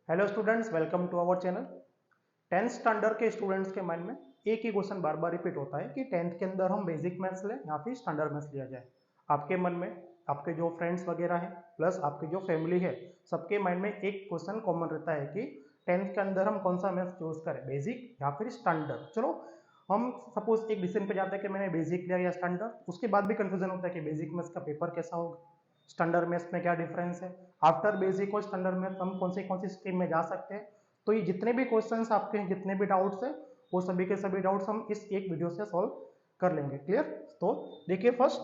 Hello students, welcome to our channel. 10th standard के students के mind में एक ही क्वेश्चन बार बार रिपीट होता है कि 10th के अंदर हम बेसिक मैथ्स लें या फिर स्टैंडर्ड मैथ्स लिया जाए। आपके मन में आपके जो फ्रेंड्स वगैरह हैं प्लस आपकी जो फैमिली है, सबके माइंड में एक क्वेश्चन कॉमन रहता है कि 10th के अंदर हम कौन सा मैथ्स चूज करें, बेसिक या फिर स्टैंडर्ड। चलो हम सपोज एक डिसीजन पे जाते हैं कि मैंने बेसिक लिया या स्टैंडर्ड, उसके बाद भी कंफ्यूजन होता है कि बेसिक मैथ्स का पेपर कैसा होगा, स्टैंडर्ड मैथ्स में क्या डिफरेंस है, आफ्टर बेसिक और स्टैंडर्ड मैथ्स हम कौन सी स्ट्रीम में जा सकते हैं। तो ये जितने भी क्वेश्चंस आपके हैं, जितने भी डाउट्स हैं, वो सभी के सभी डाउट्स हम इस एक वीडियो से सॉल्व कर लेंगे। क्लियर? तो देखिए, फर्स्ट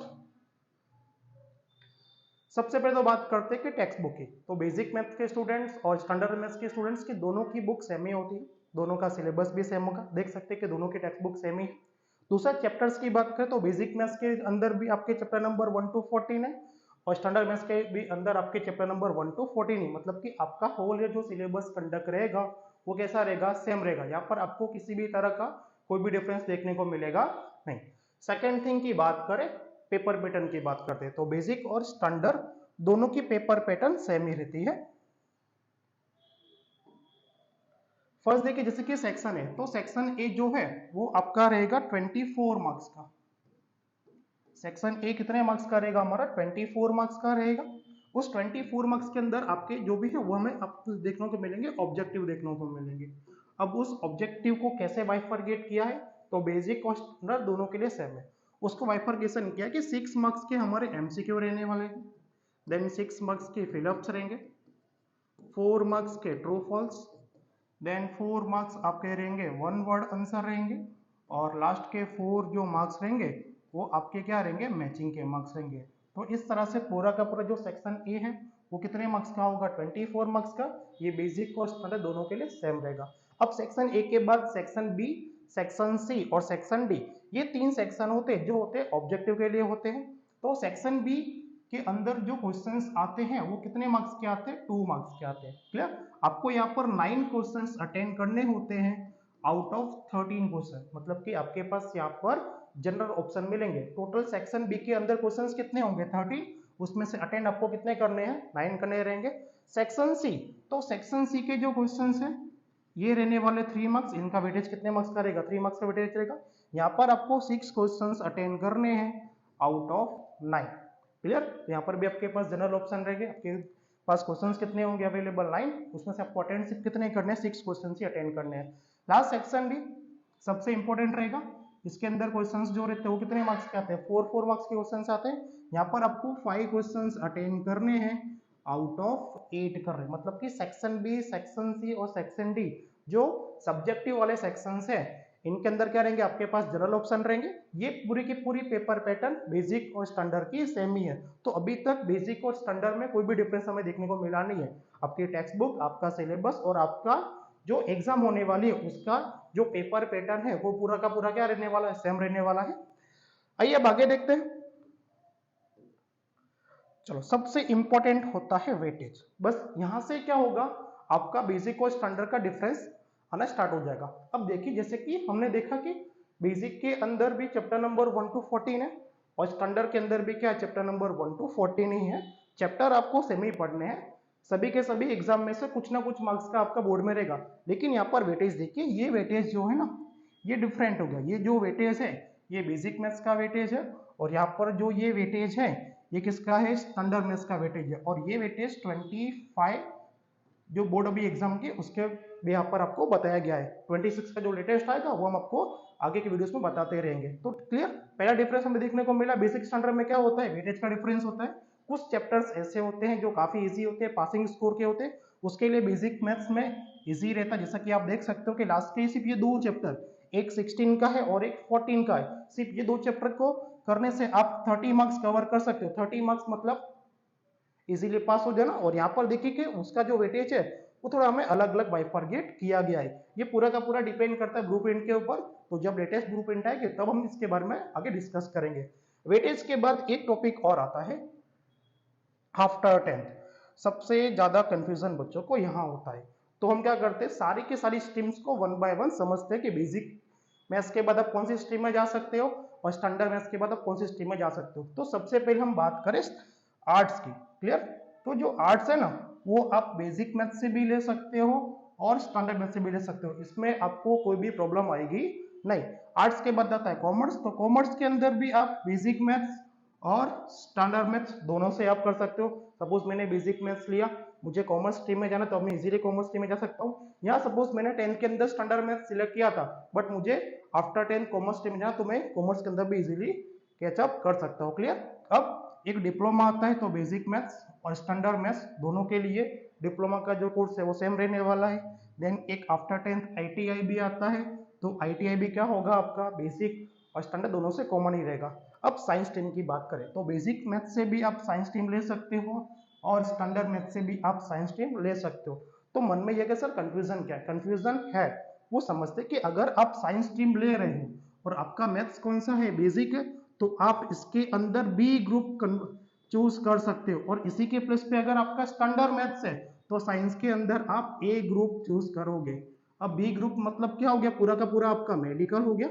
सबसे पहले तो बात करते हैं कि टेक्स्ट बुक की। तो बेसिक मैथ्स के स्टूडेंट्स और स्टैंडर्ड मैथ्स के स्टूडेंट्स की दोनों की बुक सेम ही होती है, दोनों का सिलेबस भी सेम होगा। देख सकते हैं कि दोनों की टेक्स्ट बुक सेम ही है। दूसरा चैप्टर्स की बात करें तो बेसिक मैथ्स के अंदर भी आपके चैप्टर नंबर 1 to 14 है और स्टैंडर्ड मैथ्स के भी अंदर आपके चैप्टर नंबर 1 to 14 है। मतलब कि आपका होल ईयर जो सिलेबस कंडक्ट रहेगा वो कैसा रहेगा, सेम रहेगा। यहाँ पर आपको किसी भी तरह का कोई भी डिफरेंस देखने को मिलेगा नहीं। सेकेंड थिंग की बात करें, पेपर पैटर्न की बात करते हैं तो बेसिक और स्टैंडर्ड दोनों की पेपर पैटर्न सेम ही रहती है। फर्स्ट देखिए, जैसे कि सेक्शन है तो सेक्शन ए जो है वो आपका रहेगा 24 मार्क्स का। सेक्शन ए कितने मार्क्स का रहेगा हमारा, 24 मार्क्स का रहेगा। उस 24 मार्क्स के अंदर आपके जो भी है वो हमें आपको देखने को मिलेंगे, ऑब्जेक्टिव देखने को मिलेंगे। अब उस ऑब्जेक्टिव को कैसे बाइफरगेट किया है, तो बेसिक और स्टैंडर्ड दोनों के लिए सेम है। उसको बाइफरगेशन किया कि 6 मार्क्स के हमारे एमसीक्यू रहने वाले हैं, देन 6 मार्क्स के फिलअप्स रहेंगे, 4 मार्क्स के ट्रू फॉल्स, देन 4 मार्क्स आपके रहेंगे वन वर्ड आंसर रहेंगे, और लास्ट के 4 जो मार्क्स रहेंगे वो आपके क्या रहेंगे, मैचिंग के मार्क्स रहेंगे। तो इस तरह से पूरा का पूरा जो सेक्शन ए है वो कितने मार्क्स का होगा, 24 मार्क्स का। ये बेसिक और स्टैंडर्ड दोनों के लिए सेम रहेगा। अब सेक्शन ए के बाद सेक्शन बी, सेक्शन सी और सेक्शन डी, ये 3 सेक्शन होते हैं जो होते हैं ऑब्जेक्टिव के लिए होते हैं। तो सेक्शन बी के अंदर जो क्वेश्चंस आते हैं वो कितने मार्क्स के आते हैं, 2 मार्क्स के आते हैं। क्लियर? आपको यहाँ पर 9 क्वेश्चंस अटेंड करने होते हैं आउट ऑफ 13 क्वेश्चन। मतलब कि आपके पास यहाँ पर जनरल ऑप्शन मिलेंगे। टोटल सेक्शन बी के अंदर क्वेश्चंस कितने होंगे, 13, उसमें से अटेंड आपको कितने करने हैं, 9 करने रहेंगे। सेक्शन सी, तो सेक्शन सी के जो क्वेश्चंस हैं ये रहने वाले 3 मार्क्स, इनका वेटेज कितने मार्क्स का रहेगा, 3 मार्क्स का वेटेज रहेगा। यहाँ पर आपको 6 क्वेश्चंस अटेंड करने हैं आउट ऑफ 9। क्लियर? तो यहाँ पर भी आपके पास जनरल ऑप्शन रहेंगे, आपके पास क्वेश्चंस कितने होंगे अवेलेबल, 9, उसमें से आपको अटेंड सिर्फ कितने करने हैं, 6 क्वेश्चंस ही अटेंड करने हैं। लास्ट सेक्शन भी सबसे इंपॉर्टेंट रहेगा। इसके अंदर क्वेश्चंस जो रहते हैं वो कितने मार्क्स के आते हैं, 4 मार्क्स के क्वेश्चंस आते हैं। यहाँ पर आपको 5 क्वेश्चंस अटेंड करने हैं आउट ऑफ 8 कर रहे हैं। मतलब कि सेक्शन बी, सेक्शन सी और सेक्शन डी जो सब्जेक्टिव वाले सेक्शंस हैं, इनके अंदर क्या रहेंगे, आपके पास जनरल ऑप्शन रहेंगे। ये पूरी की पूरी पेपर पैटर्न बेसिक और स्टैंडर्ड की सेम ही है। तो अभी तक बेसिक और स्टैंडर्ड में कोई भी डिफरेंस हमें देखने को मिला नहीं है। आपकी टेक्स्ट बुक, आपका सिलेबस और आपका जो एग्जाम होने वाली है उसका जो पेपर पैटर्न है वो पूरा का पूरा क्या रहने वाला है, सेम रहने वाला है। आइए अब आगे देखते हैं। चलो, सबसे इंपॉर्टेंट होता है वेटेज। बस यहां से क्या होगा, आपका बेसिक और स्टैंडर्ड का डिफरेंस आना स्टार्ट हो जाएगा। अब देखिए, जैसे कि हमने देखा कि बेसिक के अंदर भी चैप्टर नंबर 1 to 14 है और स्टैंडर्ड के अंदर भी क्या है, चैप्टर नंबर 1 to 14 ही है। चैप्टर आपको सेम ही पढ़ने हैं, सभी के सभी एग्जाम में से कुछ ना कुछ मार्क्स का आपका बोर्ड में रहेगा। लेकिन यहाँ पर वेटेज देखिए, ये वेटेज जो है ना ये डिफरेंट हो गया। ये जो वेटेज है ये बेसिक मैथ्स का वेटेज है, और यहाँ पर जो ये वेटेज है ये किसका है, स्टैंडर्ड मैथ्स का वेटेज है। और ये वेटेज 25 जो बोर्ड अभी एग्जाम के उसके भी यहाँ पर आपको बताया गया है। 26 का जो लेटेस्ट आएगा वो हम आपको आगे के वीडियोस में बताते रहेंगे। तो क्लियर, पहला डिफरेंस हमें देखने को मिला, बेसिक स्टैंडर्ड में क्या होता है, वेटेज का डिफरेंस होता है। कुछ चैप्टर्स ऐसे होते हैं जो काफी इजी होते हैं, पासिंग स्कोर के होते हैं, उसके लिए बेसिक मैथ्स में इजी रहता है। जैसा कि आप देख सकते हो कि लास्ट के सिर्फ ये 2 चैप्टर, एक 16 का है और एक 14 का है, सिर्फ ये 2 चैप्टर को करने से आप 30 मार्क्स कवर कर सकते हो। 30 मार्क्स मतलब इजीली पास हो जाना। और यहाँ पर देखिए कि उसका जो वेटेज है वो थोड़ा हमें अलग अलग बाइफरगेट किया गया है। ये पूरा का पूरा डिपेंड करता है ब्लू प्रिंट के ऊपर। तो जब लेटेस्ट ब्लू प्रिंट आएगी तब हम इसके बारे में आगे डिस्कस करेंगे। वेटेज के बाद एक टॉपिक और आता है आफ्टर 10th। सबसे ज्यादा कंफ्यूजन बच्चों को यहाँ होता है। तो हम क्या करते हैं, सारी की सारी स्ट्रीम्स को 1 by 1 समझते हैं कि बेसिक मैथ्स के बाद आप कौन सी स्ट्रीम में जा सकते हो और स्टैंडर्ड मैथ्स के बाद आप कौन सी स्ट्रीम में जा सकते हो। तो सबसे पहले हम बात करें आर्ट्स की। क्लियर? तो जो आर्ट्स है ना वो आप बेसिक मैथ से भी ले सकते हो और स्टैंडर्ड मैथ से भी ले सकते हो, इसमें आपको कोई भी प्रॉब्लम आएगी नहीं। आर्ट्स के बाद आता है कॉमर्स, तो कॉमर्स के अंदर भी आप बेसिक मैथ्स और स्टैंडर्ड मैथ्स दोनों से आप कर सकते हो। सपोज मैंने बेसिक मैथ्स लिया, मुझे कॉमर्स स्ट्रीम में जाना, तो मैं इजीली कॉमर्स स्ट्रीम में जा सकता हूँ। या सपोज मैंने 10th के अंदर स्टैंडर्ड मैथ्स सिलेक्ट किया था, बट मुझे आफ्टर 10 कॉमर्स स्ट्रीम में जाना, तो मैं कॉमर्स के अंदर भी इजीली कैचअप कर सकता हूँ। क्लियर? अब एक डिप्लोमा आता है, तो बेसिक मैथ्स और स्टैंडर्ड मैथ्स दोनों के लिए डिप्लोमा का जो कोर्स है वो सेम रहने वाला है। देन एक आफ्टर 10th ITI भी आता है, तो ITI भी क्या होगा आपका बेसिक और स्टैंडर्ड दोनों से कॉमन ही रहेगा। अब साइंस स्ट्रीम की बात करें, तो बेसिक मैथ से भी आप साइंस स्ट्रीम ले सकते हो और स्टैंडर्ड मैथ से भी आप साइंस स्ट्रीम ले सकते हो। तो मन में ये कि सर कंफ्यूजन क्या है? कंफ्यूजन है वो समझते कि अगर आप साइंस स्ट्रीम ले रहे हो और आपका मैथ्स कौन सा है? बेसिक है, तो आप इसके अंदर बी ग्रुप चूज कर सकते हो, और इसी के प्लस पे अगर आपका स्टैंडर्ड मैथ्स है तो साइंस के अंदर आप ए ग्रुप चूज करोगे। अब बी ग्रुप मतलब क्या हो गया? पूरा का पूरा आपका मेडिकल हो गया,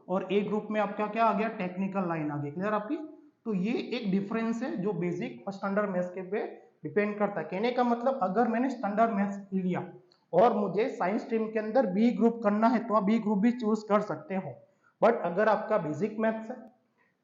और ए ग्रुप में आपका क्या आ गया? टेक्निकल लाइन आ गई। क्लियर आपकी? तो ये एक डिफरेंस है जो बेसिक और स्टैंडर्ड मैथ्स के पे डिपेंड करता है। कहने का मतलब अगर मैंने स्टैंडर्ड मैथ्स लिया और मुझे साइंस स्ट्रीम के अंदर बी ग्रुप करना है, तो आप बी ग्रुप भी चूज कर सकते हो। बट अगर आपका बेसिक मैथ्स है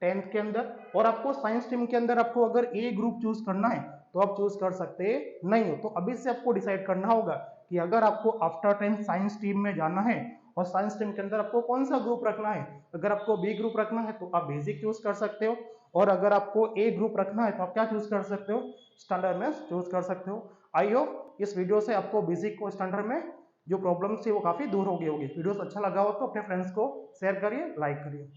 10th के अंदर और आपको साइंस स्ट्रीम के अंदर आपको अगर ए ग्रुप चूज करना है, तो आप चूज कर सकते नहीं हो। तो अभी से आपको डिसाइड करना होगा कि अगर आपको आफ्टर 10th साइंस स्ट्रीम में जाना है और साइंस स्ट्रीम के अंदर आपको कौन सा ग्रुप रखना है। अगर आपको बी ग्रुप रखना है तो आप बेसिक चूज कर सकते हो, और अगर आपको ए ग्रुप रखना है तो आप क्या चूज कर सकते हो? स्टैंडर्ड मैथ्स चूज कर सकते हो। आई होप इस वीडियो से आपको बेसिक और स्टैंडर्ड में जो प्रॉब्लम थी वो काफी दूर हो गई होगी। वीडियो अच्छा लगा हो तो अपने फ्रेंड्स को शेयर करिए, लाइक करिए।